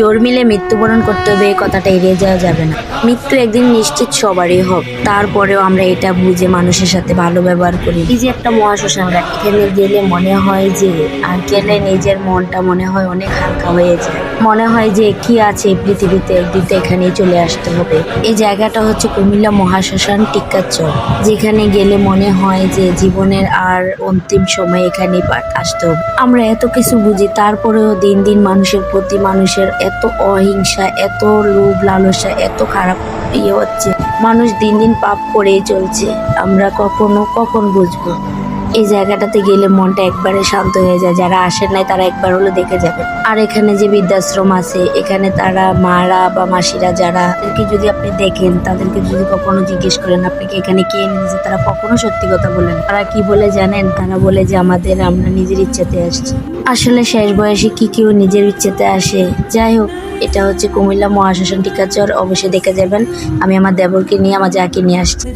জোর মিলে মৃত্যুবরণ করতে হবে, এই কথাটা এড়িয়ে যাওয়া যাবে না। মৃত্যু একদিন নিশ্চিত সবারই হোক, তারপরেও আমরা এটা বুঝে মানুষের সাথে ভালো ব্যবহার করি। এই যে একটা মহাশ্মশান ঘাট, এখানে গেলে মনে হয় যে গেলে নিজের মনটা মনে হয় অনেক হালকা হয়ে যায়। মনে হয় যে কি আছে পৃথিবীতে, একদিন তো এখানেই চলে আসতে হবে। এই জায়গাটা হচ্ছে কুমিল্লা মহাশ্মশান টিক্কাচর, যেখানে গেলে মনে হয় যে জীবনের আর অন্তিম সময় এখানে আসতে হবে। আমরা এত কিছু বুঝি, তারপরেও দিন দিন মানুষের প্রতি মানুষের এত অহিংসা, এত লোভ লালসা, এত খারাপ হচ্ছে। মানুষ দিন দিন পাপ করেই চলছে। আমরা কখন বুঝবো? এই জায়গাটাতে গেলে মনটা একবারে শান্ত হয়ে যায়। যারা আসেন নাই তারা একবার হলো দেখে যাবে। আর এখানে যে বৃদ্ধাশ্রম আছে, এখানে তারা মারা বা মাসিরা যারা, তাদেরকে যদি আপনি দেখেন, তাদেরকে যদি কখনো জিজ্ঞেস করেন আপনাকে এখানে কে এনেছে, তারা কখনো সত্যি কথা বলেন। তারা কি বলে জানেন? তারা বলে যে আমরা নিজের ইচ্ছাতে আসছি। আসলে শেষ বয়সে কি কেউ নিজের ইচ্ছাতে আসে? যাই হোক, এটা হচ্ছে কুমিল্লা মহাশ্মশান টিক্কাচর। অবশ্যই দেখে যাবেন। আমি আমার দেবরকে নিয়ে, আমার যাকে নিয়ে আসছি।